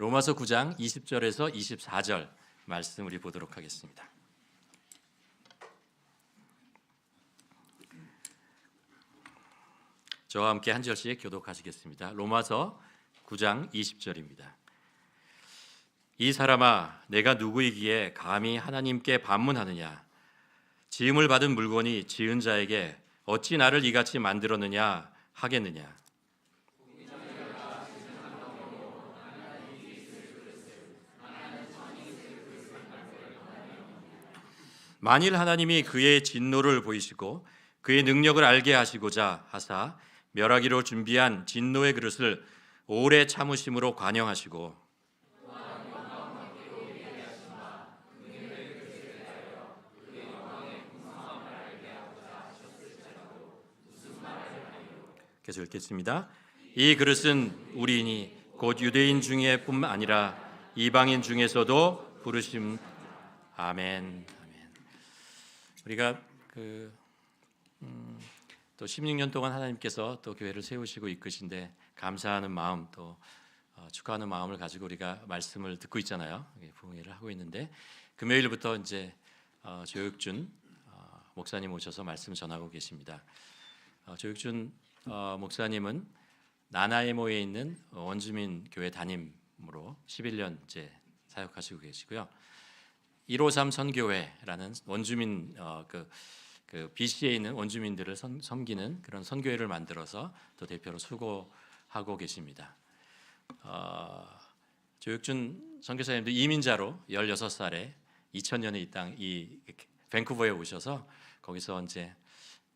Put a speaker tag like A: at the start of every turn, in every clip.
A: 로마서 9장 20절에서 24절 말씀 우리 보도록 하겠습니다. 저와 함께 한 절씩 교독하시겠습니다. 로마서 9장 20절입니다. 이 사람아, 내가 누구이기에 감히 하나님께 반문하느냐? 지음을 받은 물건이 지은 자에게 어찌 나를 이같이 만들었느냐 하겠느냐? 만일 하나님이 그의 진노를 보이시고 그의 능력을 알게 하시고자 하사 멸하기로 준비한 진노의 그릇을 오래 참으심으로 관영하시고 계속 읽겠습니다. 이 그릇은 우리인이 곧 유대인 중에 뿐만 아니라 이방인 중에서도 부르심. 아멘. 우리가 또 16년 동안 하나님께서 또 교회를 세우시고 이끄신데 감사하는 마음 또 축하하는 마음을 가지고 우리가 말씀을 듣고 있잖아요. 부흥회를 하고 있는데 금요일부터 이제 조육준 목사님 오셔서 말씀 전하고 계십니다. 조육준 목사님은 나나에모에 있는 원주민 교회 담임으로 11년째 사역하시고 계시고요. 153 선교회라는 원주민 그 BC에 있는 원주민들을 섬기는 그런 선교회를 만들어서 또 대표로 수고하고 계십니다. 조육준 선교사님도 이민자로 16살에 2000년에 이 밴쿠버에 오셔서 거기서 이제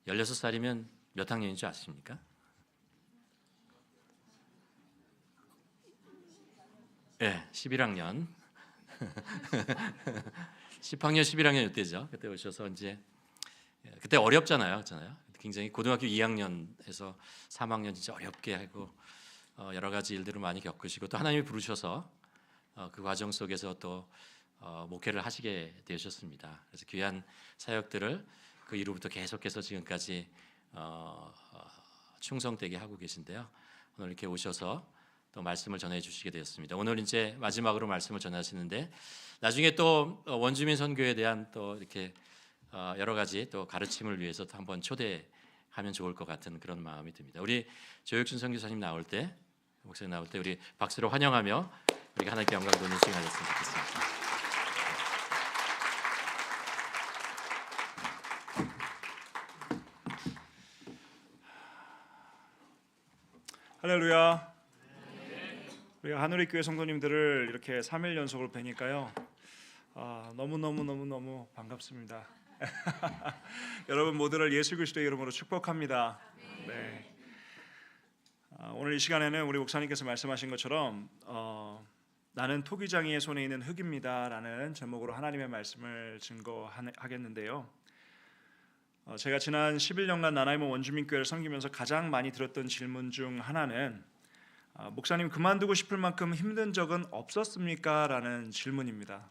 A: 16살이면 몇 학년인 줄 아십니까? 네, 11학년. 10학년, 11학년 이때죠. 그때 오셔서 이제 그때 어렵잖아요, 굉장히 고등학교 2학년에서 3학년 진짜 어렵게 하고 여러 가지 일들을 많이 겪으시고 또 하나님이 부르셔서 그 과정 속에서 또 목회를 하시게 되셨습니다. 그래서 귀한 사역들을 그 이후부터 계속해서 지금까지 충성되게 하고 계신데요. 오늘 이렇게 오셔서 또 말씀을 전해 주시게 되었습니다. 오늘 이제 마지막으로 말씀을 전하시는데 나중에 또 원주민 선교에 대한 또 이렇게 여러 가지 또 가르침을 위해서 또 한번 초대하면 좋을 것 같은 그런 마음이 듭니다. 우리 조육준 선교사님 나올 때, 목사님 나올 때 우리 박수로 환영하며 우리가 하나님께 영광 돌리는 시간 가졌으면 좋겠습니다.
B: 할렐루야. 우리가 하늘의교회 성도님들을 이렇게 3일 연속으로 뵈니까요, 너무 반갑습니다. 여러분 모두를 예수 그리스도의 이름으로 축복합니다. 네. 오늘 이 시간에는 우리 목사님께서 말씀하신 것처럼 나는 토기장이의 손에 있는 흙입니다라는 제목으로 하나님의 말씀을 증거하겠는데요. 제가 지난 11년간 나나이모 원주민교회를 섬기면서 가장 많이 들었던 질문 중 하나는 목사님 그만두고 싶을 만큼 힘든 적은 없었습니까? 라는 질문입니다.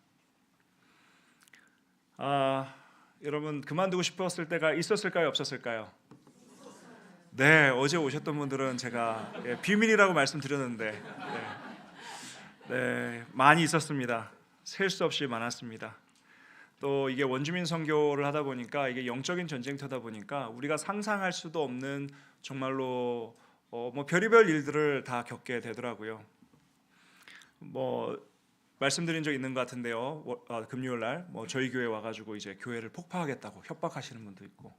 B: 여러분 그만두고 싶었을 때가 있었을까요? 없었을까요? 네, 어제 오셨던 분들은 제가 비밀이라고 말씀드렸는데 네, 많이 있었습니다. 셀 수 없이 많았습니다. 또 이게 원주민 선교를 하다 보니까 이게 영적인 전쟁터다 보니까 우리가 상상할 수도 없는 정말로 별의별 일들을 다 겪게 되더라고요. 말씀드린 적 있는 것 같은데요. 금요일 날 저희 교회 와가지고 이제 교회를 폭파하겠다고 협박하시는 분도 있고,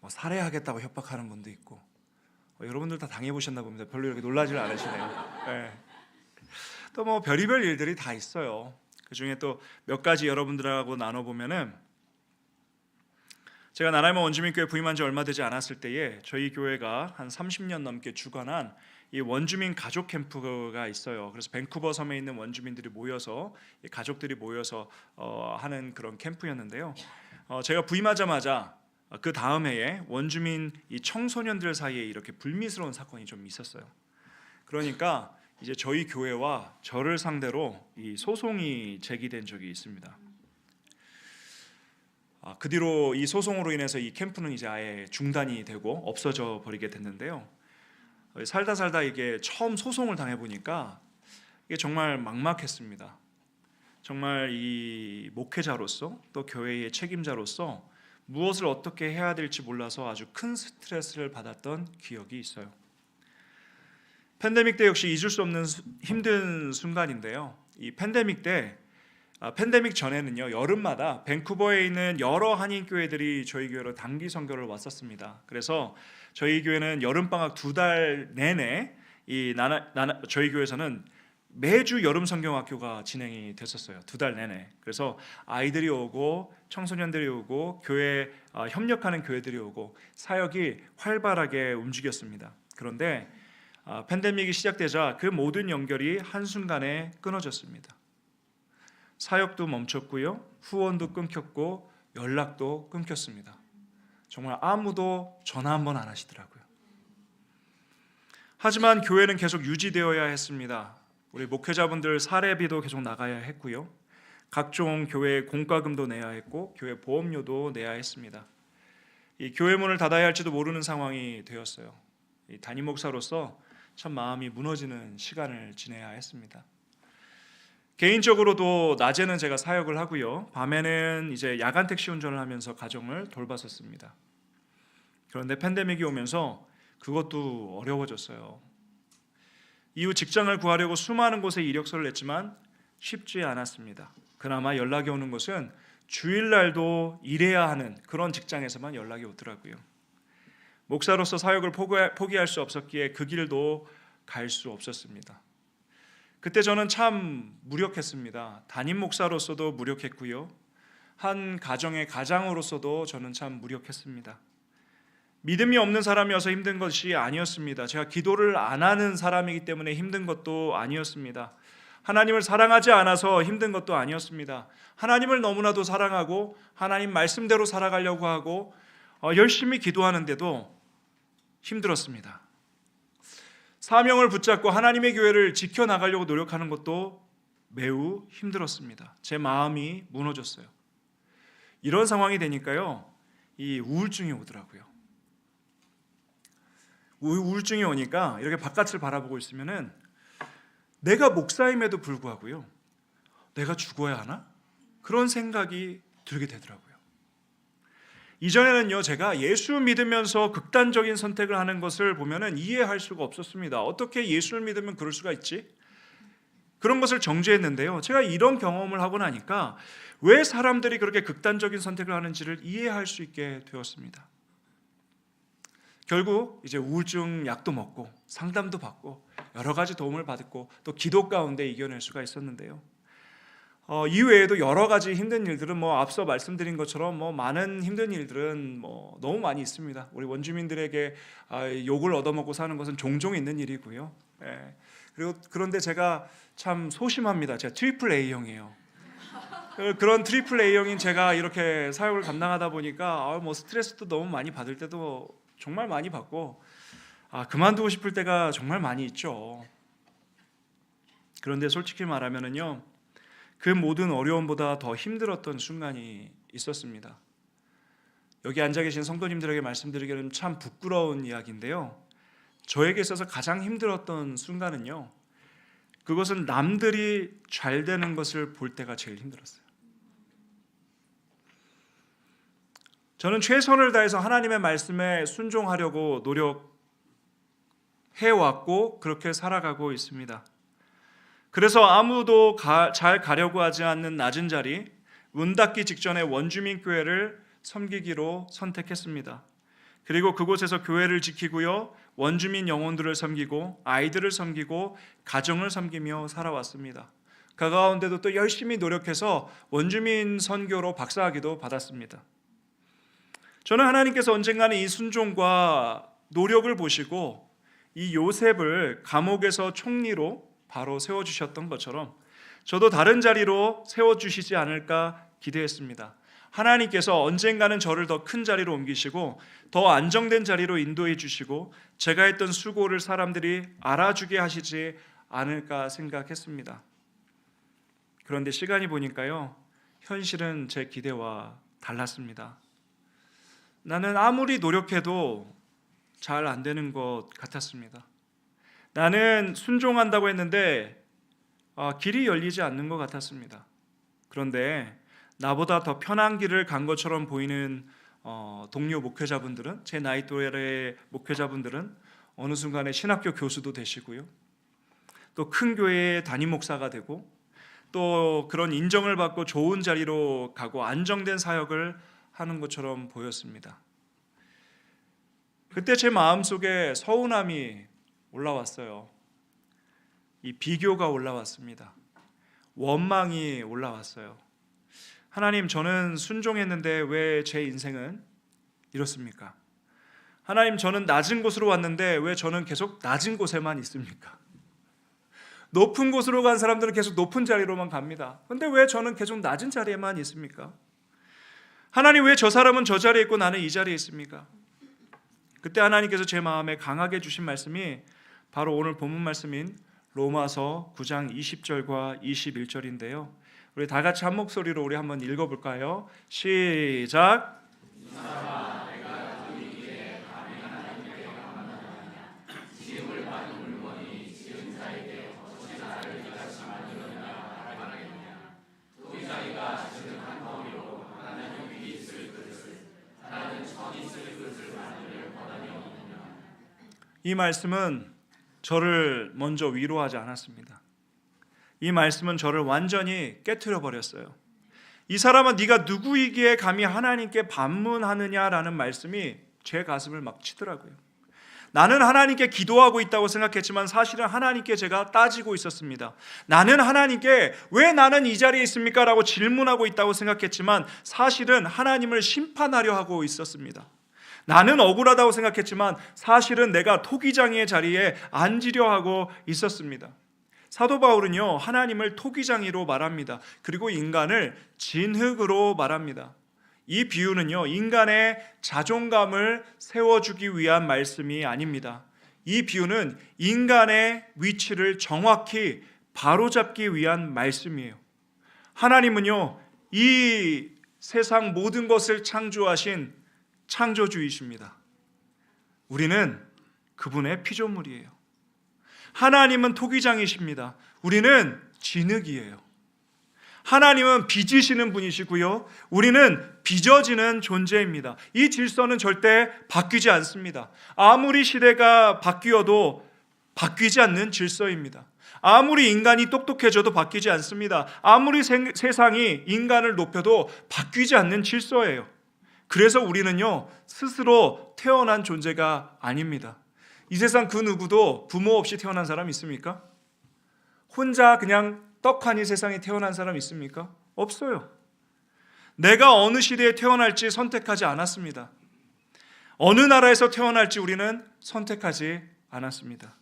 B: 살해하겠다고 협박하는 분도 있고, 여러분들 다 당해보셨나 봅니다. 별로 이렇게 놀라질 않으시네요. 네. 또 별의별 일들이 다 있어요. 그 중에 또 몇 가지 여러분들하고 나눠보면은, 제가 나나이모 원주민교회 부임한 지 얼마 되지 않았을 때에 저희 교회가 한 30년 넘게 주관한 이 원주민 가족 캠프가 있어요. 그래서 밴쿠버 섬에 있는 원주민들이 모여서 가족들이 모여서 하는 그런 캠프였는데요. 제가 부임하자마자 그 다음 해에 원주민 이 청소년들 사이에 이렇게 불미스러운 사건이 좀 있었어요. 그러니까 이제 저희 교회와 저를 상대로 이 소송이 제기된 적이 있습니다. 그 뒤로 이 소송으로 인해서 이 캠프는 이제 아예 중단이 되고 없어져 버리게 됐는데요. 살다 이게 처음 소송을 당해 보니까 이게 정말 막막했습니다. 정말 이 목회자로서 또 교회의 책임자로서 무엇을 어떻게 해야 될지 몰라서 아주 큰 스트레스를 받았던 기억이 있어요. 팬데믹 때 역시 잊을 수 없는 힘든 순간인데요. 이 팬데믹 때 팬데믹 전에는요, 여름마다 밴쿠버에 있는 여러 한인 교회들이 저희 교회로 단기 선교를 왔었습니다. 그래서 저희 교회는 여름 방학 2달 내내 저희 교회에서는 매주 여름 성경학교가 진행이 됐었어요. 2달 내내. 그래서 아이들이 오고 청소년들이 오고 교회 협력하는 교회들이 오고 사역이 활발하게 움직였습니다. 그런데 팬데믹이 시작되자 그 모든 연결이 한순간에 끊어졌습니다. 사역도 멈췄고요, 후원도 끊겼고 연락도 끊겼습니다. 정말 아무도 전화 한 번 안 하시더라고요. 하지만 교회는 계속 유지되어야 했습니다. 우리 목회자분들 사례비도 계속 나가야 했고요, 각종 교회 공과금도 내야 했고 교회 보험료도 내야 했습니다. 이 교회 문을 닫아야 할지도 모르는 상황이 되었어요. 이 담임 목사로서 참 마음이 무너지는 시간을 지내야 했습니다. 개인적으로도 낮에는 제가 사역을 하고요, 밤에는 이제 야간 택시 운전을 하면서 가정을 돌봤었습니다. 그런데 팬데믹이 오면서 그것도 어려워졌어요. 이후 직장을 구하려고 수많은 곳에 이력서를 냈지만 쉽지 않았습니다. 그나마 연락이 오는 것은 주일날도 일해야 하는 그런 직장에서만 연락이 오더라고요. 목사로서 사역을 포기할 수 없었기에 그 길도 갈 수 없었습니다. 그때 저는 참 무력했습니다. 담임 목사로서도 무력했고요, 한 가정의 가장으로서도 저는 참 무력했습니다. 믿음이 없는 사람이어서 힘든 것이 아니었습니다. 제가 기도를 안 하는 사람이기 때문에 힘든 것도 아니었습니다. 하나님을 사랑하지 않아서 힘든 것도 아니었습니다. 하나님을 너무나도 사랑하고 하나님 말씀대로 살아가려고 하고 열심히 기도하는데도 힘들었습니다. 사명을 붙잡고 하나님의 교회를 지켜나가려고 노력하는 것도 매우 힘들었습니다. 제 마음이 무너졌어요. 이런 상황이 되니까요, 이 우울증이 오더라고요. 우울증이 오니까 이렇게 바깥을 바라보고 있으면은 내가 목사임에도 불구하고요, 내가 죽어야 하나? 그런 생각이 들게 되더라고요. 이전에는요, 제가 예수 믿으면서 극단적인 선택을 하는 것을 보면은 이해할 수가 없었습니다. 어떻게 예수를 믿으면 그럴 수가 있지? 그런 것을 정죄했는데요, 제가 이런 경험을 하고 나니까 왜 사람들이 그렇게 극단적인 선택을 하는지를 이해할 수 있게 되었습니다. 결국 이제 우울증 약도 먹고 상담도 받고 여러 가지 도움을 받고 또 기도 가운데 이겨낼 수가 있었는데요, 이외에도 여러 가지 힘든 일들은 앞서 말씀드린 것처럼 많은 힘든 일들은 너무 많이 있습니다. 우리 원주민들에게 욕을 얻어먹고 사는 것은 종종 있는 일이고요. 그런데 제가 참 소심합니다. 제가 트리플 A형이에요. 그런 트리플 A형인 제가 이렇게 사역을 감당하다 보니까 스트레스도 너무 많이 받을 때도 정말 많이 받고 그만두고 싶을 때가 정말 많이 있죠. 그런데 솔직히 말하면은요, 그 모든 어려움보다 더 힘들었던 순간이 있었습니다. 여기 앉아 계신 성도님들에게 말씀드리기는 참 부끄러운 이야기인데요, 저에게 있어서 가장 힘들었던 순간은요, 그것은 남들이 잘 되는 것을 볼 때가 제일 힘들었어요. 저는 최선을 다해서 하나님의 말씀에 순종하려고 노력해왔고 그렇게 살아가고 있습니다. 그래서 아무도 잘 가려고 하지 않는 낮은 자리, 문 닫기 직전에 원주민 교회를 섬기기로 선택했습니다. 그리고 그곳에서 교회를 지키고요, 원주민 영혼들을 섬기고 아이들을 섬기고 가정을 섬기며 살아왔습니다. 그 가운데도 또 열심히 노력해서 원주민 선교로 박사학위도 받았습니다. 저는 하나님께서 언젠가는 이 순종과 노력을 보시고 이 요셉을 감옥에서 총리로 바로 세워주셨던 것처럼 저도 다른 자리로 세워주시지 않을까 기대했습니다. 하나님께서 언젠가는 저를 더 큰 자리로 옮기시고 더 안정된 자리로 인도해 주시고 제가 했던 수고를 사람들이 알아주게 하시지 않을까 생각했습니다. 그런데 시간이 보니까요, 현실은 제 기대와 달랐습니다. 나는 아무리 노력해도 잘 안 되는 것 같았습니다. 나는 순종한다고 했는데 길이 열리지 않는 것 같았습니다. 그런데 나보다 더 편한 길을 간 것처럼 보이는 동료 목회자분들은, 제 나이 또래의 목회자분들은 어느 순간에 신학교 교수도 되시고요, 또 큰 교회의 담임 목사가 되고, 또 그런 인정을 받고 좋은 자리로 가고 안정된 사역을 하는 것처럼 보였습니다. 그때 제 마음속에 서운함이 올라왔어요. 이 비교가 올라왔습니다. 원망이 올라왔어요. 하나님, 저는 순종했는데 왜 제 인생은 이렇습니까? 하나님, 저는 낮은 곳으로 왔는데 왜 저는 계속 낮은 곳에만 있습니까? 높은 곳으로 간 사람들은 계속 높은 자리로만 갑니다. 근데 왜 저는 계속 낮은 자리에만 있습니까? 하나님, 왜 저 사람은 저 자리에 있고 나는 이 자리에 있습니까? 그때 하나님께서 제 마음에 강하게 주신 말씀이 바로 오늘 본문 말씀인 로마서 9장 20절과 21절인데요. 우리 다 같이 한 목소리로 우리 한번 읽어볼까요? 시작. 이 말씀은 저를 먼저 위로하지 않았습니다. 이 말씀은 저를 완전히 깨트려 버렸어요. 이 사람은 네가 누구이기에 감히 하나님께 반문하느냐라는 말씀이 제 가슴을 막 치더라고요. 나는 하나님께 기도하고 있다고 생각했지만 사실은 하나님께 제가 따지고 있었습니다. 나는 하나님께 왜 나는 이 자리에 있습니까? 라고 질문하고 있다고 생각했지만 사실은 하나님을 심판하려 하고 있었습니다. 나는 억울하다고 생각했지만 사실은 내가 토기장이의 자리에 앉으려 하고 있었습니다. 사도 바울은요, 하나님을 토기장이로 말합니다. 그리고 인간을 진흙으로 말합니다. 이 비유는요, 인간의 자존감을 세워주기 위한 말씀이 아닙니다. 이 비유는 인간의 위치를 정확히 바로잡기 위한 말씀이에요. 하나님은요, 이 세상 모든 것을 창조하신 창조주이십니다. 우리는 그분의 피조물이에요. 하나님은 토기장이십니다. 우리는 진흙이에요. 하나님은 빚으시는 분이시고요, 우리는 빚어지는 존재입니다. 이 질서는 절대 바뀌지 않습니다. 아무리 시대가 바뀌어도 바뀌지 않는 질서입니다. 아무리 인간이 똑똑해져도 바뀌지 않습니다. 아무리 세상이 인간을 높여도 바뀌지 않는 질서예요. 그래서 우리는요, 스스로 태어난 존재가 아닙니다. 이 세상 그 누구도 부모 없이 태어난 사람 있습니까? 혼자 그냥 떡하니 세상에 태어난 사람 있습니까? 없어요. 내가 어느 시대에 태어날지 선택하지 않았습니다. 어느 나라에서 태어날지 우리는 선택하지 않았습니다.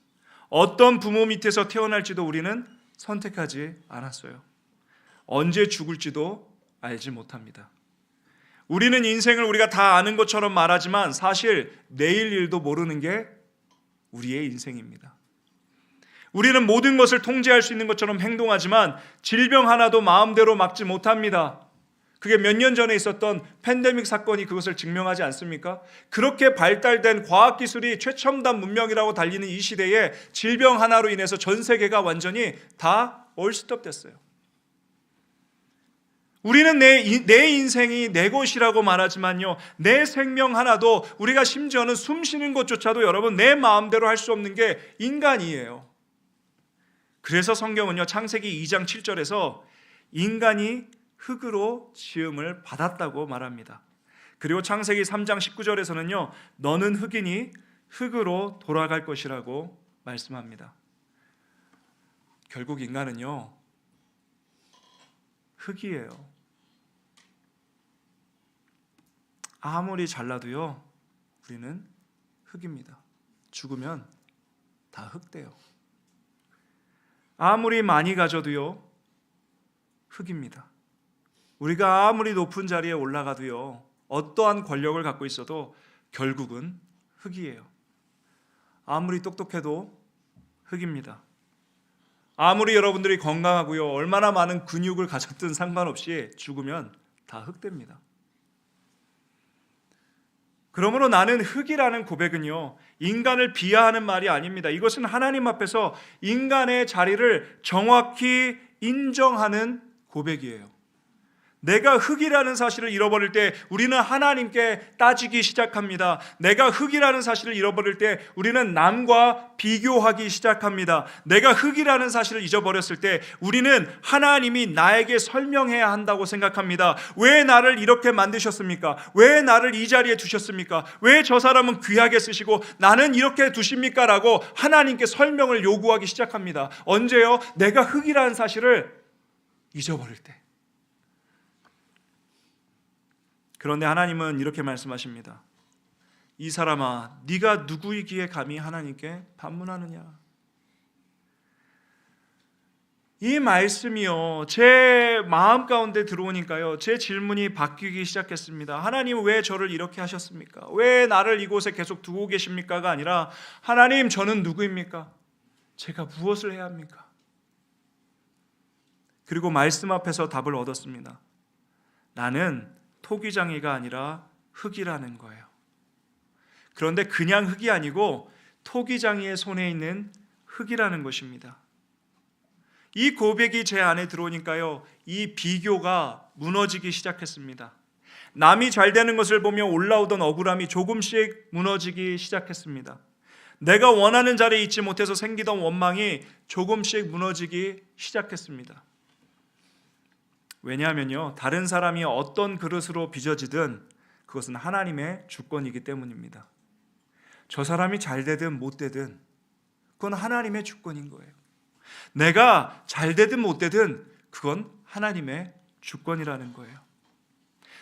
B: 어떤 부모 밑에서 태어날지도 우리는 선택하지 않았어요. 언제 죽을지도 알지 못합니다. 우리는 인생을 우리가 다 아는 것처럼 말하지만 사실 내일 일도 모르는 게 우리의 인생입니다. 우리는 모든 것을 통제할 수 있는 것처럼 행동하지만 질병 하나도 마음대로 막지 못합니다. 그게 몇 년 전에 있었던 팬데믹 사건이 그것을 증명하지 않습니까? 그렇게 발달된 과학기술이 최첨단 문명이라고 달리는 이 시대에 질병 하나로 인해서 전 세계가 완전히 다 얼스톱됐어요. 우리는 내 인생이 내 것이라고 말하지만요, 내 생명 하나도, 우리가 심지어는 숨 쉬는 것조차도 여러분 내 마음대로 할 수 없는 게 인간이에요. 그래서 성경은요, 창세기 2장 7절에서 인간이 흙으로 지음을 받았다고 말합니다. 그리고 창세기 3장 19절에서는요, 너는 흙이니 흙으로 돌아갈 것이라고 말씀합니다. 결국 인간은요, 흙이에요. 아무리 잘나도요, 우리는 흙입니다. 죽으면 다 흙돼요. 아무리 많이 가져도요, 흙입니다. 우리가 아무리 높은 자리에 올라가도요, 어떠한 권력을 갖고 있어도 결국은 흙이에요. 아무리 똑똑해도 흙입니다. 아무리 여러분들이 건강하고요, 얼마나 많은 근육을 가졌든 상관없이 죽으면 다 흙됩니다. 그러므로 나는 흙이라는 고백은요, 인간을 비하하는 말이 아닙니다. 이것은 하나님 앞에서 인간의 자리를 정확히 인정하는 고백이에요. 내가 흙이라는 사실을 잃어버릴 때 우리는 하나님께 따지기 시작합니다. 내가 흙이라는 사실을 잃어버릴 때 우리는 남과 비교하기 시작합니다. 내가 흙이라는 사실을 잊어버렸을 때 우리는 하나님이 나에게 설명해야 한다고 생각합니다. 왜 나를 이렇게 만드셨습니까? 왜 나를 이 자리에 두셨습니까? 왜 저 사람은 귀하게 쓰시고 나는 이렇게 두십니까? 라고 하나님께 설명을 요구하기 시작합니다. 언제요? 내가 흙이라는 사실을 잊어버릴 때. 그런데 하나님은 이렇게 말씀하십니다. 이 사람아, 네가 누구이기에 감히 하나님께 반문하느냐? 이 말씀이요, 제 마음 가운데 들어오니까요, 제 질문이 바뀌기 시작했습니다. 하나님, 왜 저를 이렇게 하셨습니까? 왜 나를 이곳에 계속 두고 계십니까가 아니라, 하나님, 저는 누구입니까? 제가 무엇을 해야 합니까? 그리고 말씀 앞에서 답을 얻었습니다. 나는 토기장이가 아니라 흙이라는 거예요. 그런데 그냥 흙이 아니고 토기장이의 손에 있는 흙이라는 것입니다. 이 고백이 제 안에 들어오니까요, 이 비교가 무너지기 시작했습니다. 남이 잘 되는 것을 보며 올라오던 억울함이 조금씩 무너지기 시작했습니다. 내가 원하는 자리에 있지 못해서 생기던 원망이 조금씩 무너지기 시작했습니다. 왜냐하면요, 다른 사람이 어떤 그릇으로 빚어지든 그것은 하나님의 주권이기 때문입니다. 저 사람이 잘 되든 못 되든 그건 하나님의 주권인 거예요. 내가 잘 되든 못 되든 그건 하나님의 주권이라는 거예요.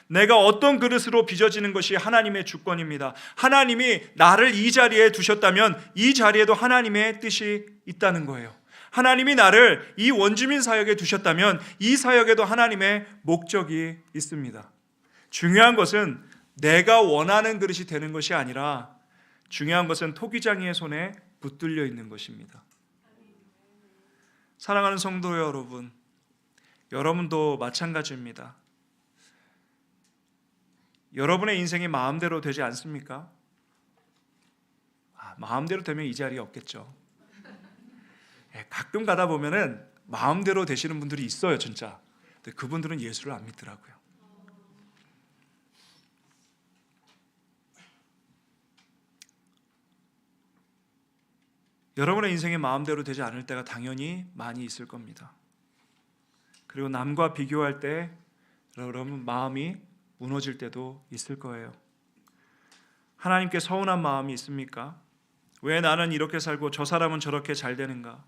B: 내가 어떤 그릇으로 빚어지는 것이 하나님의 주권입니다. 하나님이 나를 이 자리에 두셨다면 이 자리에도 하나님의 뜻이 있다는 거예요. 하나님이 나를 이 원주민 사역에 두셨다면 이 사역에도 하나님의 목적이 있습니다. 중요한 것은 내가 원하는 그릇이 되는 것이 아니라 중요한 것은 토기장이의 손에 붙들려 있는 것입니다. 사랑하는 성도 여러분, 여러분도 마찬가지입니다. 여러분의 인생이 마음대로 되지 않습니까? 마음대로 되면 이 자리에 없겠죠. 가끔 가다 보면은 마음대로 되시는 분들이 있어요, 진짜. 근데 그분들은 예수를 안 믿더라고요. 여러분의 인생이 마음대로 되지 않을 때가 당연히 많이 있을 겁니다. 그리고 남과 비교할 때 여러분 마음이 무너질 때도 있을 거예요. 하나님께 서운한 마음이 있습니까? 왜 나는 이렇게 살고 저 사람은 저렇게 잘 되는가?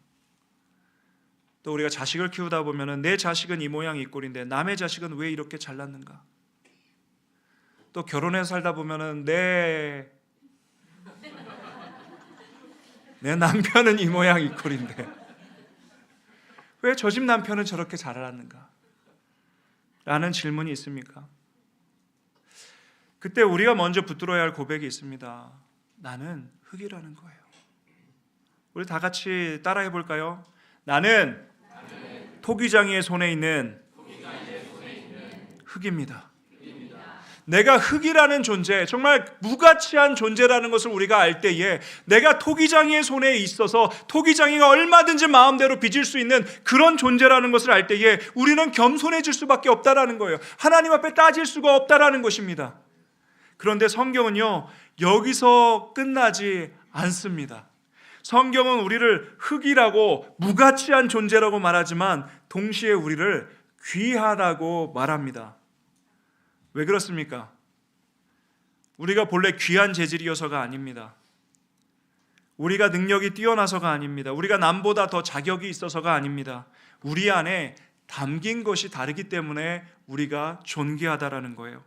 B: 또 우리가 자식을 키우다 보면은 내 자식은 이 모양 이 꼴인데 남의 자식은 왜 이렇게 잘났는가? 또 결혼해서 살다 보면은 내 남편은 이 모양 이 꼴인데 왜 저 집 남편은 저렇게 잘났는가? 라는 질문이 있습니까? 그때 우리가 먼저 붙들어야 할 고백이 있습니다. 나는 흙이라는 거예요. 우리 다 같이 따라해 볼까요? 나는 토기장이의 손에 있는 흙입니다. 내가 흙이라는 존재, 정말 무가치한 존재라는 것을 우리가 알 때에 내가 토기장이의 손에 있어서 토기장이가 얼마든지 마음대로 빚을 수 있는 그런 존재라는 것을 알 때에 우리는 겸손해질 수밖에 없다라는 거예요. 하나님 앞에 따질 수가 없다라는 것입니다. 그런데 성경은요, 여기서 끝나지 않습니다. 성경은 우리를 흙이라고 무가치한 존재라고 말하지만 동시에 우리를 귀하다고 말합니다. 왜 그렇습니까? 우리가 본래 귀한 재질이어서가 아닙니다. 우리가 능력이 뛰어나서가 아닙니다. 우리가 남보다 더 자격이 있어서가 아닙니다. 우리 안에 담긴 것이 다르기 때문에 우리가 존귀하다라는 거예요.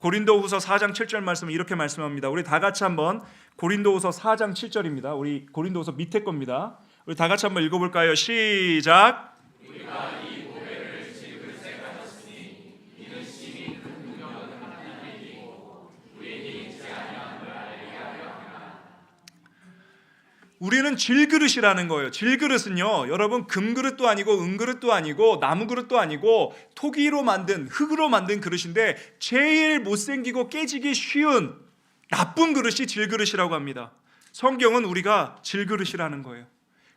B: 고린도후서 4장 7절 말씀은 이렇게 말씀합니다. 우리 다 같이 한번 고린도후서 4장 7절입니다. 우리 고린도후서 밑에 겁니다. 우리 다 같이 한번 읽어볼까요? 시작. 우리가 이 고백을 질그릇에 가졌으니 이는 심히 큰 능력을 하나님께 이기고 우리에게 있지 아니함을 알게 하려 함이라. 우리는 질그릇이라는 거예요. 질그릇은요, 여러분 금그릇도 아니고 은그릇도 아니고 나무그릇도 아니고 토기로 만든 흙으로 만든 그릇인데 제일 못생기고 깨지기 쉬운 나쁜 그릇이 질그릇이라고 합니다. 성경은 우리가 질그릇이라는 거예요.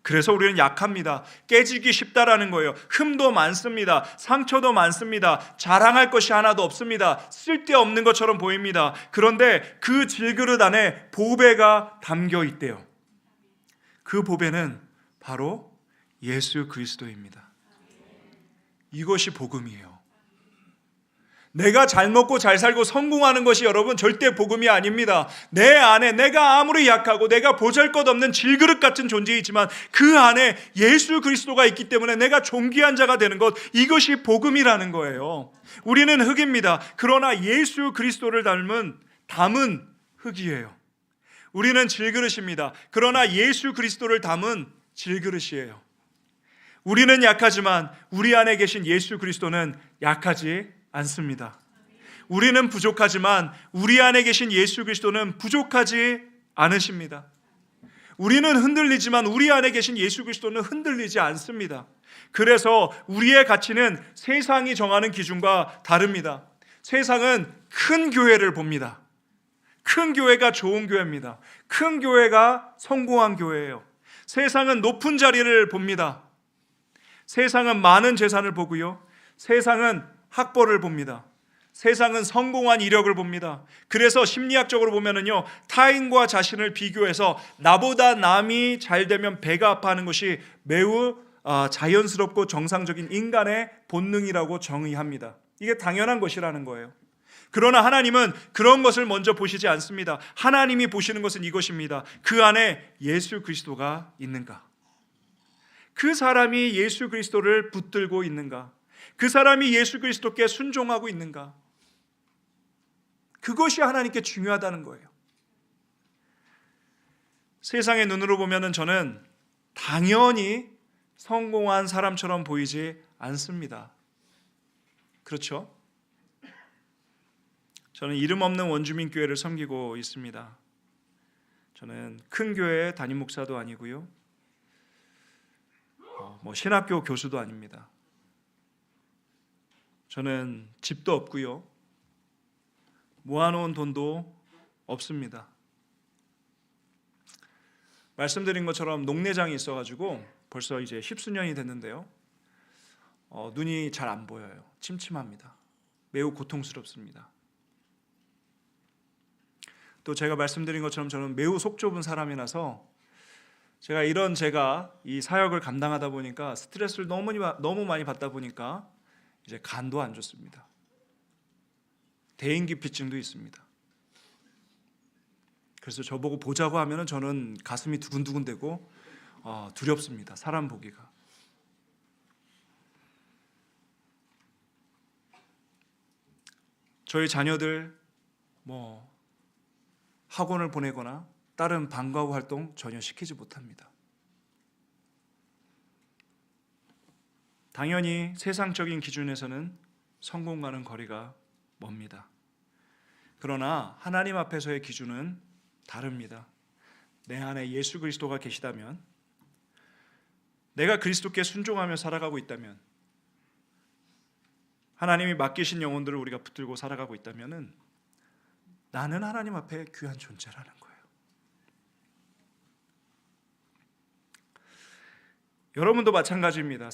B: 그래서 우리는 약합니다. 깨지기 쉽다라는 거예요. 흠도 많습니다. 상처도 많습니다. 자랑할 것이 하나도 없습니다. 쓸데없는 것처럼 보입니다. 그런데 그 질그릇 안에 보배가 담겨 있대요. 그 보배는 바로 예수 그리스도입니다. 이것이 복음이에요. 내가 잘 먹고 잘 살고 성공하는 것이 여러분 절대 복음이 아닙니다. 내 안에 내가 아무리 약하고 내가 보잘것없는 질그릇 같은 존재이지만 그 안에 예수 그리스도가 있기 때문에 내가 존귀한 자가 되는 것, 이것이 복음이라는 거예요. 우리는 흙입니다. 그러나 예수 그리스도를 담은 흙이에요. 우리는 질그릇입니다. 그러나 예수 그리스도를 담은 질그릇이에요. 우리는 약하지만 우리 안에 계신 예수 그리스도는 약하지 않습니다. 우리는 부족하지만 우리 안에 계신 예수 그리스도는 부족하지 않으십니다. 우리는 흔들리지만 우리 안에 계신 예수 그리스도는 흔들리지 않습니다. 그래서 우리의 가치는 세상이 정하는 기준과 다릅니다. 세상은 큰 교회를 봅니다. 큰 교회가 좋은 교회입니다. 큰 교회가 성공한 교회예요. 세상은 높은 자리를 봅니다. 세상은 많은 재산을 보고요. 세상은 학벌을 봅니다. 세상은 성공한 이력을 봅니다. 그래서 심리학적으로 보면은요, 타인과 자신을 비교해서 나보다 남이 잘 되면 배가 아파하는 것이 매우 자연스럽고 정상적인 인간의 본능이라고 정의합니다. 이게 당연한 것이라는 거예요. 그러나 하나님은 그런 것을 먼저 보시지 않습니다. 하나님이 보시는 것은 이것입니다. 그 안에 예수 그리스도가 있는가? 그 사람이 예수 그리스도를 붙들고 있는가? 그 사람이 예수 그리스도께 순종하고 있는가? 그것이 하나님께 중요하다는 거예요. 세상의 눈으로 보면은 저는 당연히 성공한 사람처럼 보이지 않습니다. 그렇죠? 저는 이름 없는 원주민 교회를 섬기고 있습니다. 저는 큰 교회의 담임 목사도 아니고요. 신학교 교수도 아닙니다. 저는 집도 없고요. 모아놓은 돈도 없습니다. 말씀드린 것처럼 녹내장이 있어가지고 벌써 이제 10수년이 됐는데요. 눈이 잘 안 보여요. 침침합니다. 매우 고통스럽습니다. 또 제가 말씀드린 것처럼 저는 매우 속 좁은 사람이라서 제가 이 사역을 감당하다 보니까 스트레스를 너무 많이 받다 보니까 이제 간도 안 좋습니다. 대인기피증도 있습니다. 그래서 저보고 보자고 하면은 저는 가슴이 두근두근대고 두렵습니다. 사람 보기가. 저희 자녀들 학원을 보내거나 다른 방과 후 활동 전혀 시키지 못합니다. 당연히 세상적인 기준에서는 성공과는 거리가 멉니다. 그러나 하나님 앞에서의 기준은 다릅니다. 내 안에 예수 그리스도가 계시다면, 내가 그리스도께 순종하며 살아가고 있다면, 하나님이 맡기신 영혼들을 우리가 붙들고 살아가고 있다면 나는 하나님 앞에 귀한 존재라는 거예요. 여러분도 마찬가지입니다.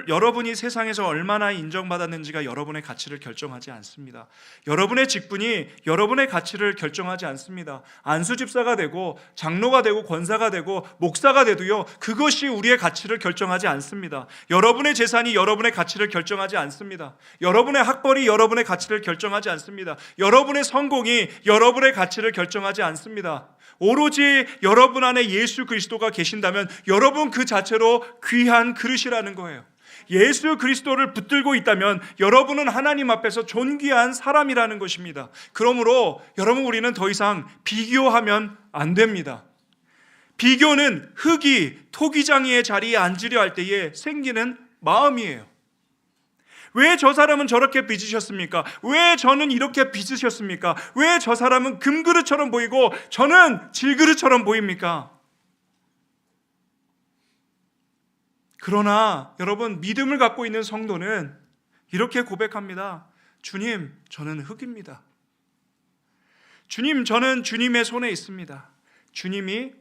B: 여러분이 세상에서 얼마나 인정받았는지가 여러분의 가치를 결정하지 않습니다. 여러분의 직분이 여러분의 가치를 결정하지 않습니다. 안수집사가 되고 장로가 되고 권사가 되고 목사가 돼도요, 그것이 우리의 가치를 결정하지 않습니다. 여러분의 재산이 여러분의 가치를 결정하지 않습니다. 여러분의 학벌이 여러분의 가치를 결정하지 않습니다. 여러분의 성공이 여러분의 가치를 결정하지 않습니다. 오로지 여러분 안에 예수 그리스도가 계신다면 여러분 그 자체로 귀한 그릇이라는 거예요. 예수 그리스도를 붙들고 있다면 여러분은 하나님 앞에서 존귀한 사람이라는 것입니다. 그러므로 여러분, 우리는 더 이상 비교하면 안 됩니다. 비교는 흙이 토기장이의 자리에 앉으려 할 때에 생기는 마음이에요. 왜 저 사람은 저렇게 빚으셨습니까? 왜 저는 이렇게 빚으셨습니까? 왜 저 사람은 금그릇처럼 보이고 저는 질그릇처럼 보입니까? 그러나 여러분, 믿음을 갖고 있는 성도는 이렇게 고백합니다. 주님, 저는 흙입니다. 주님, 저는 주님의 손에 있습니다. 주님이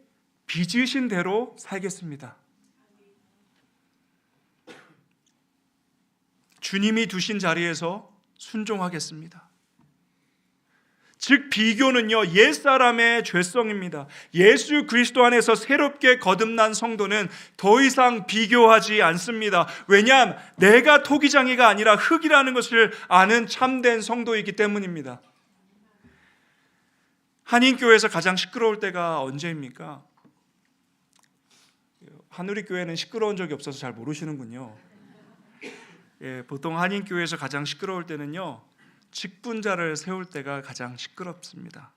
B: 빚으신 대로 살겠습니다. 주님이 두신 자리에서 순종하겠습니다. 즉 비교는요, 옛사람의 죄성입니다. 예수 그리스도 안에서 새롭게 거듭난 성도는 더 이상 비교하지 않습니다. 왜냐하면 내가 토기장이가 아니라 흙이라는 것을 아는 참된 성도이기 때문입니다. 한인교회에서 가장 시끄러울 때가 언제입니까? 한우리교회는 시끄러운 적이 없어서 잘 모르시는군요. 보통 한인교회에서 가장 시끄러울 때는요, 직분자를 세울 때가 가장 시끄럽습니다.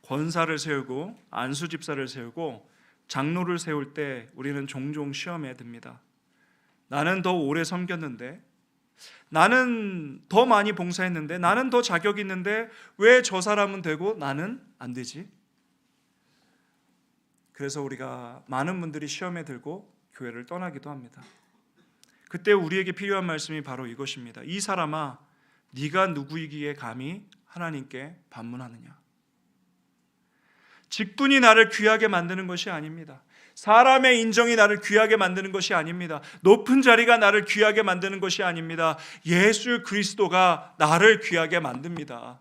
B: 권사를 세우고 안수집사를 세우고 장로를 세울 때 우리는 종종 시험에 듭니다. 나는 더 오래 섬겼는데, 나는 더 많이 봉사했는데, 나는 더 자격이 있는데 왜 저 사람은 되고 나는 안 되지? 그래서 우리가 많은 분들이 시험에 들고 교회를 떠나기도 합니다. 그때 우리에게 필요한 말씀이 바로 이것입니다. 이 사람아, 네가 누구이기에 감히 하나님께 반문하느냐? 직분이 나를 귀하게 만드는 것이 아닙니다. 사람의 인정이 나를 귀하게 만드는 것이 아닙니다. 높은 자리가 나를 귀하게 만드는 것이 아닙니다. 예수 그리스도가 나를 귀하게 만듭니다.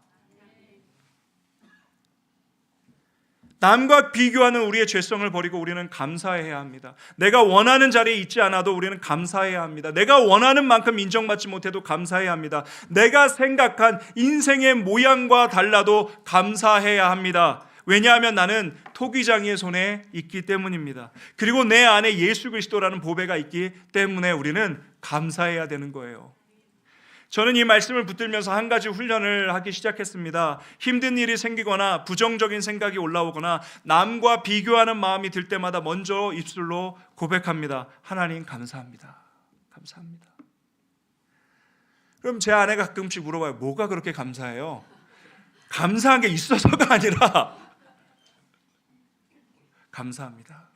B: 남과 비교하는 우리의 죄성을 버리고 우리는 감사해야 합니다. 내가 원하는 자리에 있지 않아도 우리는 감사해야 합니다. 내가 원하는 만큼 인정받지 못해도 감사해야 합니다. 내가 생각한 인생의 모양과 달라도 감사해야 합니다. 왜냐하면 나는 토기장이의 손에 있기 때문입니다. 그리고 내 안에 예수 그리스도라는 보배가 있기 때문에 우리는 감사해야 되는 거예요. 저는 이 말씀을 붙들면서 한 가지 훈련을 하기 시작했습니다. 힘든 일이 생기거나 부정적인 생각이 올라오거나 남과 비교하는 마음이 들 때마다 먼저 입술로 고백합니다. 하나님 감사합니다. 감사합니다. 그럼 제 아내가 가끔씩 물어봐요. 뭐가 그렇게 감사해요? 감사한 게 있어서가 아니라 감사합니다.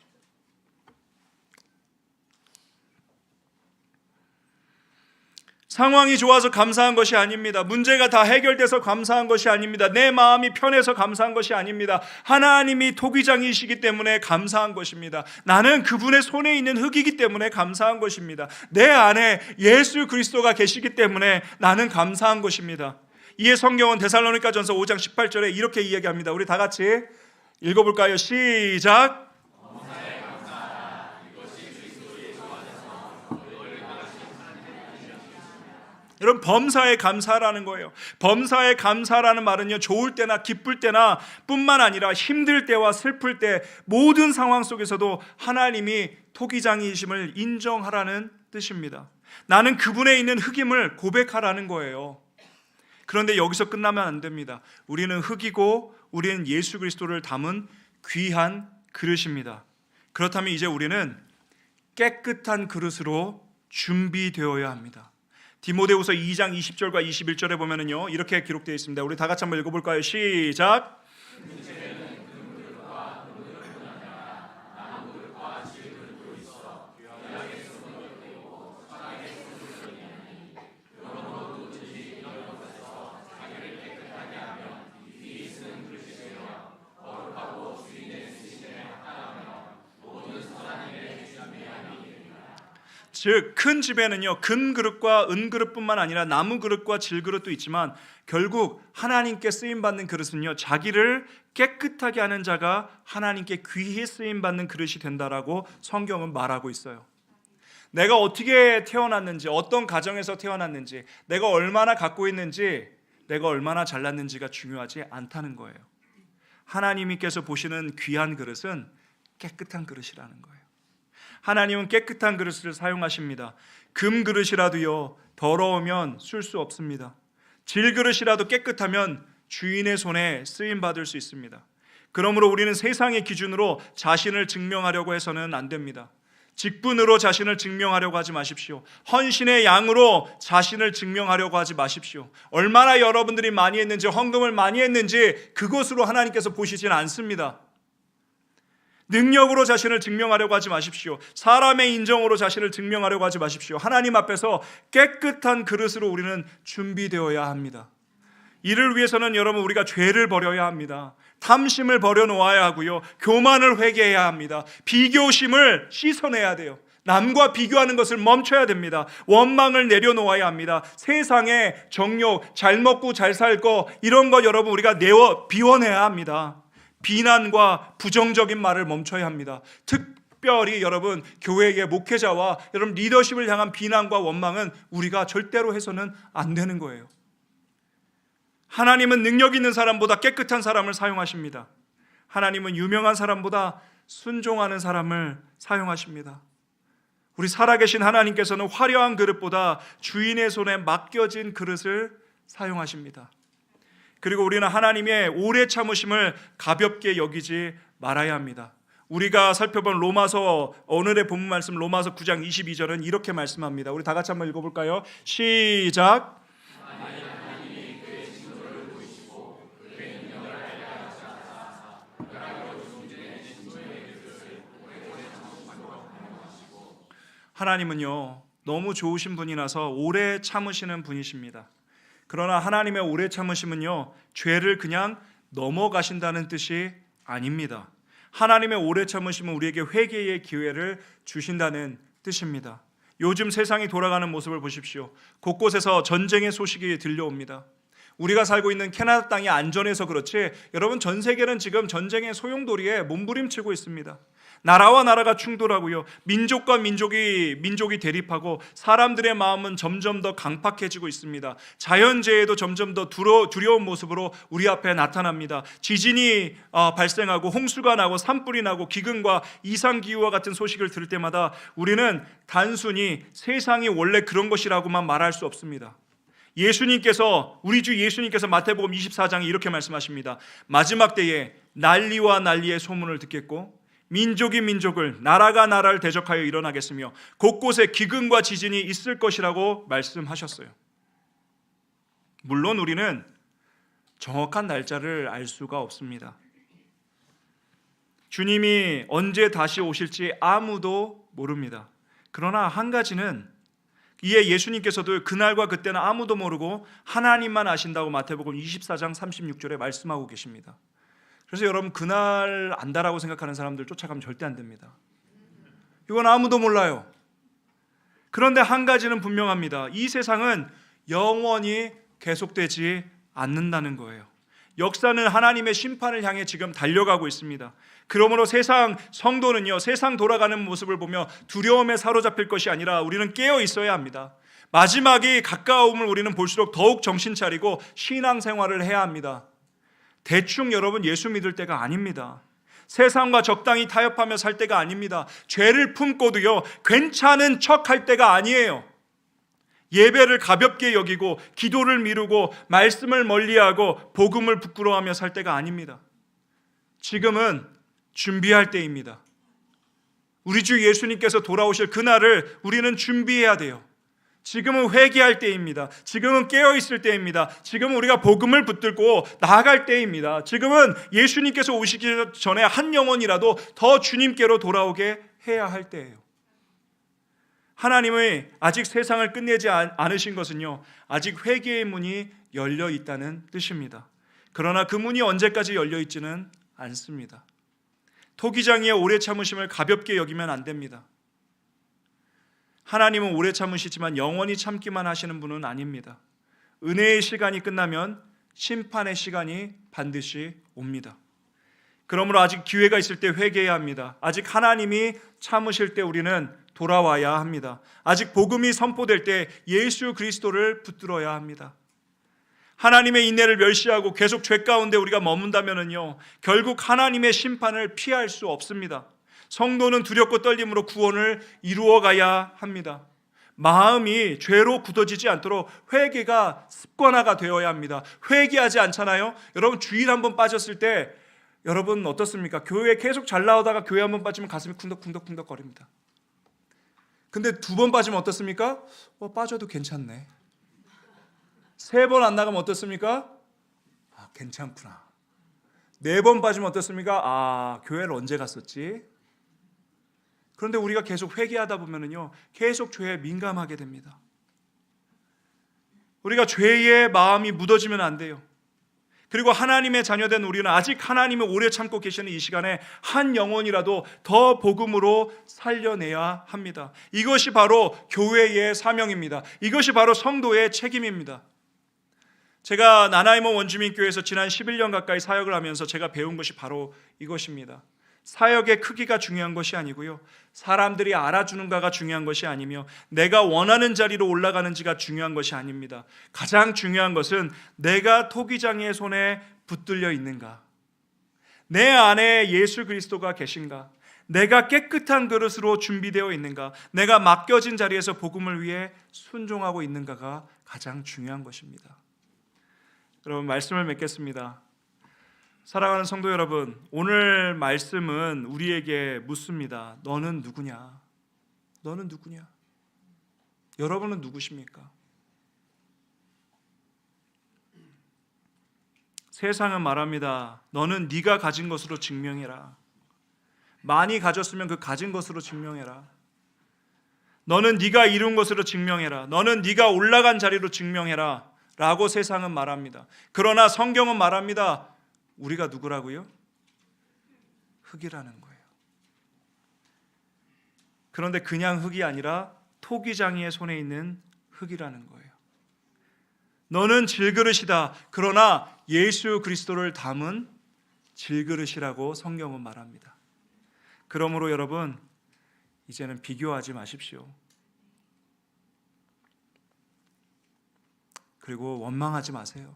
B: 상황이 좋아서 감사한 것이 아닙니다. 문제가 다 해결돼서 감사한 것이 아닙니다. 내 마음이 편해서 감사한 것이 아닙니다. 하나님이 토기장이시기 때문에 감사한 것입니다. 나는 그분의 손에 있는 흙이기 때문에 감사한 것입니다. 내 안에 예수 그리스도가 계시기 때문에 나는 감사한 것입니다. 이에 성경은 데살로니가전서 5장 18절에 이렇게 이야기합니다. 우리 다 같이 읽어볼까요? 시작. 여러분, 범사에 감사라는 거예요. 범사에 감사라는 말은요, 좋을 때나 기쁠 때나 뿐만 아니라 힘들 때와 슬플 때 모든 상황 속에서도 하나님이 토기장이심을 인정하라는 뜻입니다. 나는 그분에 있는 흑임을 고백하라는 거예요. 그런데 여기서 끝나면 안 됩니다. 우리는 흙이고 우리는 예수 그리스도를 담은 귀한 그릇입니다. 그렇다면 이제 우리는 깨끗한 그릇으로 준비되어야 합니다. 디모데후서 2장 20절과 21절에 보면은요, 이렇게 기록되어 있습니다. 우리 다 같이 한번 읽어볼까요? 시작. 즉 큰 집에는요, 금그릇과 은그릇뿐만 아니라 나무그릇과 질그릇도 있지만 결국 하나님께 쓰임받는 그릇은요, 자기를 깨끗하게 하는 자가 하나님께 귀히 쓰임받는 그릇이 된다라고 성경은 말하고 있어요. 내가 어떻게 태어났는지, 어떤 가정에서 태어났는지, 내가 얼마나 갖고 있는지, 내가 얼마나 잘났는지가 중요하지 않다는 거예요. 하나님께서 보시는 귀한 그릇은 깨끗한 그릇이라는 거예요. 하나님은 깨끗한 그릇을 사용하십니다. 금 그릇이라도요, 더러우면 쓸 수 없습니다. 질 그릇이라도 깨끗하면 주인의 손에 쓰임 받을 수 있습니다. 그러므로 우리는 세상의 기준으로 자신을 증명하려고 해서는 안 됩니다. 직분으로 자신을 증명하려고 하지 마십시오. 헌신의 양으로 자신을 증명하려고 하지 마십시오. 얼마나 여러분들이 많이 했는지, 헌금을 많이 했는지 그것으로 하나님께서 보시지는 않습니다. 능력으로 자신을 증명하려고 하지 마십시오. 사람의 인정으로 자신을 증명하려고 하지 마십시오. 하나님 앞에서 깨끗한 그릇으로 우리는 준비되어야 합니다. 이를 위해서는 여러분 우리가 죄를 버려야 합니다. 탐심을 버려놓아야 하고요. 교만을 회개해야 합니다. 비교심을 씻어내야 돼요. 남과 비교하는 것을 멈춰야 됩니다. 원망을 내려놓아야 합니다. 세상의 정욕, 잘 먹고 잘 살 거 이런 거 여러분 우리가 비워내야 합니다. 비난과 부정적인 말을 멈춰야 합니다. 특별히 여러분 교회의 목회자와 여러분 리더십을 향한 비난과 원망은 우리가 절대로 해서는 안 되는 거예요. 하나님은 능력 있는 사람보다 깨끗한 사람을 사용하십니다. 하나님은 유명한 사람보다 순종하는 사람을 사용하십니다. 우리 살아계신 하나님께서는 화려한 그릇보다 주인의 손에 맡겨진 그릇을 사용하십니다. 그리고 우리는 하나님의 오래 참으심을 가볍게 여기지 말아야 합니다. 우리가 살펴본 로마서 오늘의 본문 말씀 로마서 9장 22절은 이렇게 말씀합니다. 우리 다 같이 한번 읽어볼까요? 시작. 하나님은요 너무 좋으신 분이라서 오래 참으시는 분이십니다. 그러나 하나님의 오래 참으심은요 죄를 그냥 넘어가신다는 뜻이 아닙니다. 하나님의 오래 참으심은 우리에게 회개의 기회를 주신다는 뜻입니다. 요즘 세상이 돌아가는 모습을 보십시오. 곳곳에서 전쟁의 소식이 들려옵니다. 우리가 살고 있는 캐나다 땅이 안전해서 그렇지 여러분 전 세계는 지금 전쟁의 소용돌이에 몸부림치고 있습니다. 나라와 나라가 충돌하고요. 민족과 민족이 대립하고 사람들의 마음은 점점 더 강팍해지고 있습니다. 자연재해도 점점 더 두려운 모습으로 우리 앞에 나타납니다. 지진이 발생하고 홍수가 나고 산불이 나고 기근과 이상기후와 같은 소식을 들을 때마다 우리는 단순히 세상이 원래 그런 것이라고만 말할 수 없습니다. 우리 주 예수님께서 마태복음 24장에 이렇게 말씀하십니다. 마지막 때에 난리와 난리의 소문을 듣겠고 민족이 민족을 나라가 나라를 대적하여 일어나겠으며 곳곳에 기근과 지진이 있을 것이라고 말씀하셨어요. 물론 우리는 정확한 날짜를 알 수가 없습니다. 주님이 언제 다시 오실지 아무도 모릅니다. 그러나 한 가지는 이에 예수님께서도 그날과 그때는 아무도 모르고 하나님만 아신다고 마태복음 24장 36절에 말씀하고 계십니다. 그래서 여러분 그날 안다라고 생각하는 사람들 쫓아가면 절대 안 됩니다. 이건 아무도 몰라요. 그런데 한 가지는 분명합니다. 이 세상은 영원히 계속되지 않는다는 거예요. 역사는 하나님의 심판을 향해 지금 달려가고 있습니다. 그러므로 세상 성도는요, 세상 돌아가는 모습을 보며 두려움에 사로잡힐 것이 아니라 우리는 깨어 있어야 합니다. 마지막이 가까움을 우리는 볼수록 더욱 정신 차리고 신앙생활을 해야 합니다. 대충 여러분 예수 믿을 때가 아닙니다. 세상과 적당히 타협하며 살 때가 아닙니다. 죄를 품고도요 괜찮은 척할 때가 아니에요. 예배를 가볍게 여기고 기도를 미루고 말씀을 멀리하고 복음을 부끄러워하며 살 때가 아닙니다. 지금은 준비할 때입니다. 우리 주 예수님께서 돌아오실 그날을 우리는 준비해야 돼요. 지금은 회개할 때입니다. 지금은 깨어있을 때입니다. 지금은 우리가 복음을 붙들고 나아갈 때입니다. 지금은 예수님께서 오시기 전에 한 영혼이라도 더 주님께로 돌아오게 해야 할 때예요. 하나님의 아직 세상을 끝내지 않으신 것은요, 아직 회개의 문이 열려 있다는 뜻입니다. 그러나 그 문이 언제까지 열려 있지는 않습니다. 토기장이의 오래 참으심을 가볍게 여기면 안 됩니다. 하나님은 오래 참으시지만 영원히 참기만 하시는 분은 아닙니다. 은혜의 시간이 끝나면 심판의 시간이 반드시 옵니다. 그러므로 아직 기회가 있을 때 회개해야 합니다. 아직 하나님이 참으실 때 우리는 돌아와야 합니다. 아직 복음이 선포될 때 예수 그리스도를 붙들어야 합니다. 하나님의 인내를 멸시하고 계속 죄 가운데 우리가 머문다면요, 결국 하나님의 심판을 피할 수 없습니다. 성도는 두렵고 떨림으로 구원을 이루어가야 합니다. 마음이 죄로 굳어지지 않도록 회개가 습관화가 되어야 합니다. 회개하지 않잖아요. 여러분 주일 한번 빠졌을 때 여러분 어떻습니까? 교회 계속 잘 나오다가 교회 한번 빠지면 가슴이 쿵덕쿵덕쿵덕 거립니다. 근데 2번 빠지면 어떻습니까? 빠져도 괜찮네. 3번 안 나가면 어떻습니까? 괜찮구나. 4번 빠지면 어떻습니까? 교회를 언제 갔었지? 그런데 우리가 계속 회개하다 보면은요, 계속 죄에 민감하게 됩니다. 우리가 죄의 마음이 묻어지면 안 돼요. 그리고 하나님의 자녀된 우리는 아직 하나님을 오래 참고 계시는 이 시간에 한 영혼이라도 더 복음으로 살려내야 합니다. 이것이 바로 교회의 사명입니다. 이것이 바로 성도의 책임입니다. 제가 나나이모 원주민교회에서 지난 11년 가까이 사역을 하면서 제가 배운 것이 바로 이것입니다. 사역의 크기가 중요한 것이 아니고요, 사람들이 알아주는가가 중요한 것이 아니며 내가 원하는 자리로 올라가는지가 중요한 것이 아닙니다. 가장 중요한 것은 내가 토기장의 손에 붙들려 있는가, 내 안에 예수 그리스도가 계신가, 내가 깨끗한 그릇으로 준비되어 있는가, 내가 맡겨진 자리에서 복음을 위해 순종하고 있는가가 가장 중요한 것입니다. 여러분, 말씀을 맺겠습니다. 사랑하는 성도 여러분, 오늘 말씀은 우리에게 묻습니다. 너는 누구냐? 너는 누구냐? 여러분은 누구십니까? 세상은 말합니다. 너는 네가 가진 것으로 증명해라. 많이 가졌으면 그 가진 것으로 증명해라. 너는 네가 이룬 것으로 증명해라. 너는 네가 올라간 자리로 증명해라 라고 세상은 말합니다. 그러나 성경은 말합니다. 우리가 누구라고요? 흙이라는 거예요. 그런데 그냥 흙이 아니라 토기장이의 손에 있는 흙이라는 거예요. 너는 질그릇이다. 그러나 예수 그리스도를 담은 질그릇이라고 성경은 말합니다. 그러므로 여러분, 이제는 비교하지 마십시오. 그리고 원망하지 마세요.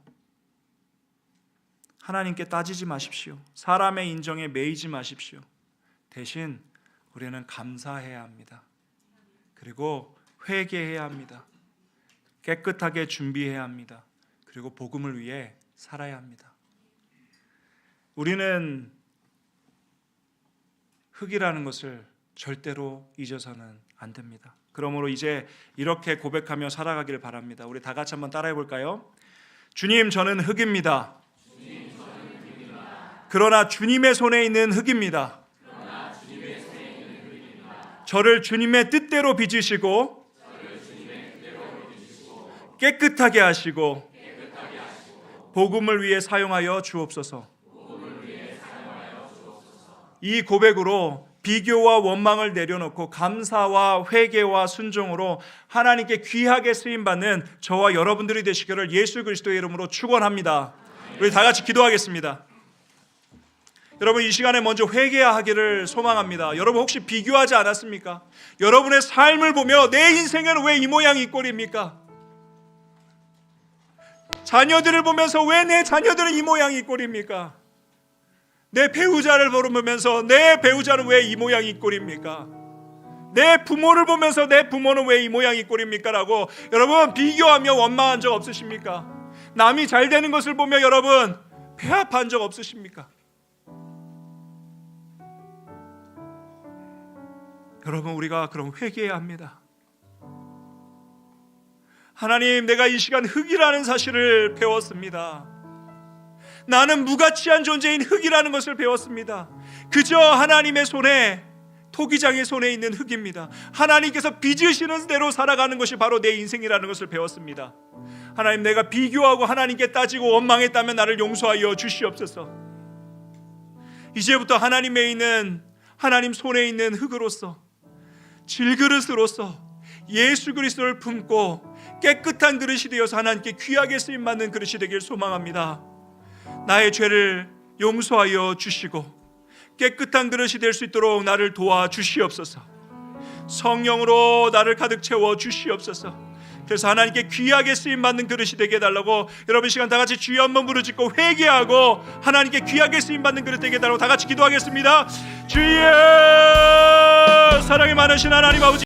B: 하나님께 따지지 마십시오. 사람의 인정에 매이지 마십시오. 대신 우리는 감사해야 합니다. 그리고 회개해야 합니다. 깨끗하게 준비해야 합니다. 그리고 복음을 위해 살아야 합니다. 우리는 흙이라는 것을 절대로 잊어서는 안 됩니다. 그러므로 이제 이렇게 고백하며 살아가기를 바랍니다. 우리 다 같이 한번 따라해 볼까요? 주님, 저는 흙입니다. 그러나 주님의 손에 있는 흙입니다. 저를 주님의 뜻대로 빚으시고 깨끗하게 하시고 복음을 위해 사용하여 주옵소서. 이 고백으로 비교와 원망을 내려놓고 감사와 회개와 순종으로 하나님께 귀하게 쓰임받는 저와 여러분들이 되시기를 예수 그리스도의 이름으로 축원합니다. 우리 다 같이 기도하겠습니다. 여러분, 이 시간에 먼저 회개하기를 소망합니다. 여러분, 혹시 비교하지 않았습니까? 여러분의 삶을 보며 내 인생은 왜 이 모양이 이 꼴입니까? 자녀들을 보면서 왜 내 자녀들은 이 모양이 이 꼴입니까? 내 배우자를 보면서 내 배우자는 왜 이 모양이 이 꼴입니까? 내 부모를 보면서 내 부모는 왜 이 모양이 이 꼴입니까? 라고 여러분, 비교하며 원망한 적 없으십니까? 남이 잘 되는 것을 보며 여러분 배아파한 적 없으십니까? 여러분, 우리가 그럼 회개해야 합니다. 하나님, 내가 이 시간 흙이라는 사실을 배웠습니다. 나는 무가치한 존재인 흙이라는 것을 배웠습니다. 그저 하나님의 손에, 토기장의 손에 있는 흙입니다. 하나님께서 빚으시는 대로 살아가는 것이 바로 내 인생이라는 것을 배웠습니다. 하나님, 내가 비교하고 하나님께 따지고 원망했다면 나를 용서하여 주시옵소서. 이제부터 하나님 손에 있는 흙으로서, 질그릇으로서 예수 그리스도를 품고 깨끗한 그릇이 되어서 하나님께 귀하게 쓰임받는 그릇이 되길 소망합니다. 나의 죄를 용서하여 주시고 깨끗한 그릇이 될 수 있도록 나를 도와주시옵소서. 성령으로 나를 가득 채워 주시옵소서. 그래서 하나님께 귀하게 쓰임받는 그릇이 되게 해달라고 여러분, 시간 다 같이 주여 한번 부르짖고 회개하고 하나님께 귀하게 쓰임받는 그릇 되게 해달라고 다 같이 기도하겠습니다. 주여, 사랑이 많으신 하나님 아버지,